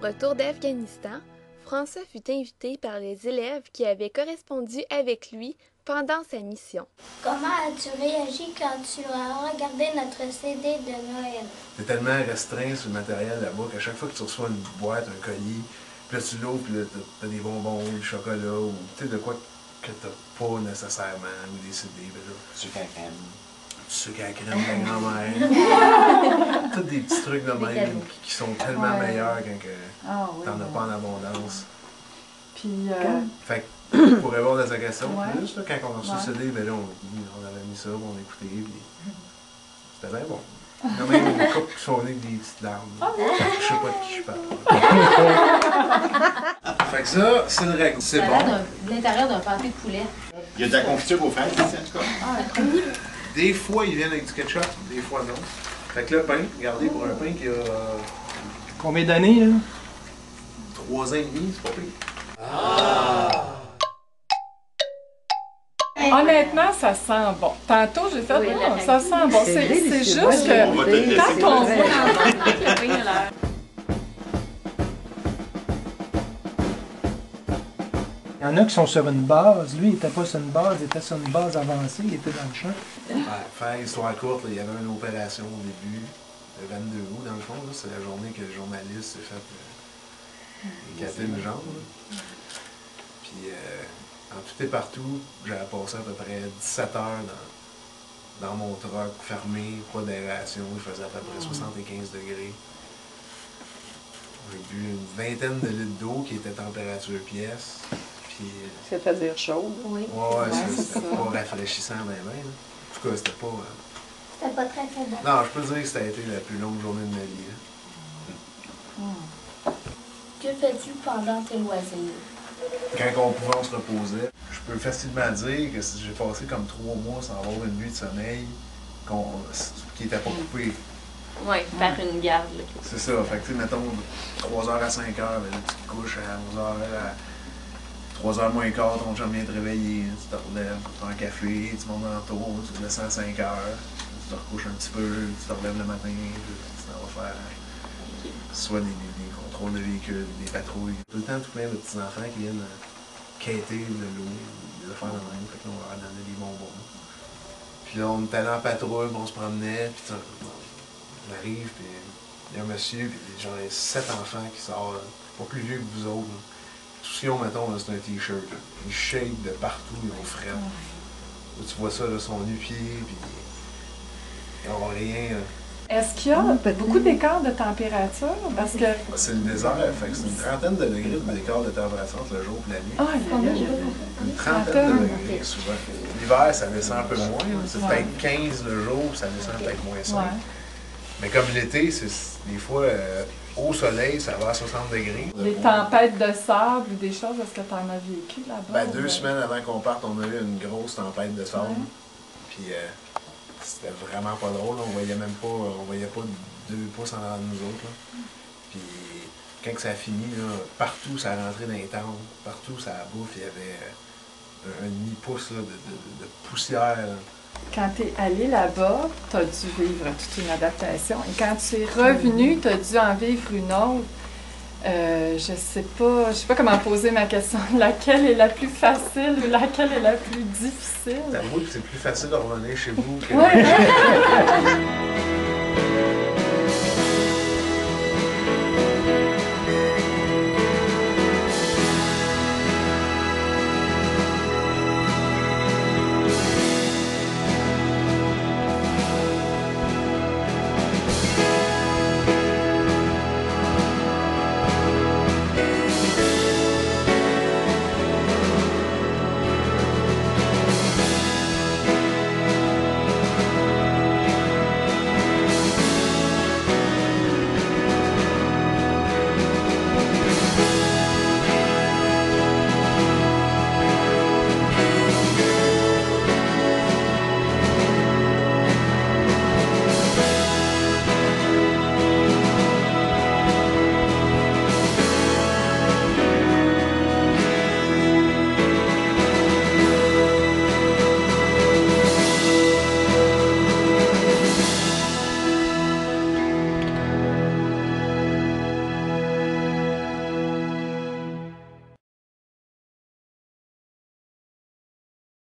retour d'Afghanistan, François fut invité par les élèves qui avaient correspondu avec lui pendant sa mission. Comment as-tu réagi quand tu as regardé notre CD de Noël? C'est tellement restreint sur le matériel là-bas qu'à chaque fois que tu reçois une boîte, un colis, puis là tu l'ouvres, puis là t'as des bonbons, du chocolat, ou tu sais de quoi que t'as pas nécessairement, ou des CD, ben là. Sucre à crème. Du sucre à crème de la grand-mère. Tous des petits trucs de même qui sont tellement meilleurs quand t'en as pas en abondance. Puis, fait que, pour répondre à sa question, plus, là, quand on a reçu le CD, ben là, on avait mis ça, on écoutait, puis c'était bien bon. Il y en a même une couple qui sont venues avec des petites larmes. Je sais pas de qui je parle. Fait que ça, c'est une règle. C'est bon. L'intérieur d'un pâté de poulet. Il y a de la confiture aux fraises ici, en tout cas. Des fois, ils viennent avec du ketchup, des fois non. Fait que le pain, regardez, pour un pain qui a... combien d'années, là? 3 ans et demi, c'est pas pire. Honnêtement, ça sent bon. Tantôt, j'ai fait, ça sent bon. C'est juste On va te le que laisser. quand on voit... Il y en a qui sont sur une base. Lui, il n'était pas sur une base, il était sur une base avancée, il était dans le champ. Ouais, faire histoire courte, là, il y avait une opération au début, le 22 août, dans le fond. C'est la journée que le journaliste s'est fait éclater une jambe. Là. Puis, en tout et partout, j'avais passé à peu près 17 heures dans mon truck, fermé, pas d'aération. Il faisait à peu près 75 degrés. J'ai bu une vingtaine de litres d'eau qui était température pièce. Puis, C'est-à-dire chaude. Oui. ouais, c'était pas rafraîchissant, ben. En tout cas, c'était pas. C'était pas très très bon. Non, je peux dire que ça a été la plus longue journée de ma vie. Là. Que fais-tu pendant tes loisirs? Quand on pouvait se reposer, je peux facilement dire que j'ai passé comme 3 mois sans avoir une nuit de sommeil qui n'était pas coupée. Oui, par une garde. Là. C'est ça. Fait que, tu sais, mettons, 3h à 5h, ben, là, tu te couches à 11h, à 3h moins quart, ton chum vient te réveiller, tu te relèves, tu prends un café, tu montes dans le tour, tu te descends à 5h, tu te recouches un petit peu, tu te relèves le matin, puis tu t'en vas faire soit des contrôles de véhicules, des patrouilles. Tout le temps, tout plein de petits-enfants qui viennent quêter de l'eau, des affaires de même, fait que là, on leur donnait des bonbons. Puis là, on était allé en patrouille, on se promenait, puis on arrive, puis il y a un monsieur, puis genre 7 enfants qui sortent, pas plus vieux que vous autres. Là. Tout ce qu'ils ont, mettons, c'est un t-shirt. Ils shake de partout, ils ont fret. Là, tu vois ça, là, sont nu-pieds, puis ils n'ont rien. Là. Est-ce qu'il y a beaucoup d'écart de température? Parce que... C'est le désert, fait que c'est une trentaine de degrés d'écart de température entre le jour et la nuit. Une trentaine de degrés, souvent. L'hiver, ça descend un peu moins. C'est peut-être 15 le jour, puis ça descend peut-être moins 5. Mais comme l'été, des fois, au soleil, ça va à 60 degrés. Les tempêtes de sable ou des choses, est-ce que tu en as vécu là-bas? Ben, 2 semaines avant qu'on parte, on a eu une grosse tempête de sable. Puis c'était vraiment pas drôle. On voyait pas 2 pouces en avant de nous autres. Là. Puis quand ça a fini, là, partout ça a rentré dans les tentes, partout ça a bouffe, il y avait un demi-pouce de poussière. Là. Quand tu es allé là-bas, tu as dû vivre toute une adaptation. Et quand tu es revenu, tu as dû en vivre une autre. Je sais pas comment poser ma question. Laquelle est la plus facile ou laquelle est la plus difficile? T'avoues que c'est plus facile de revenir chez vous que...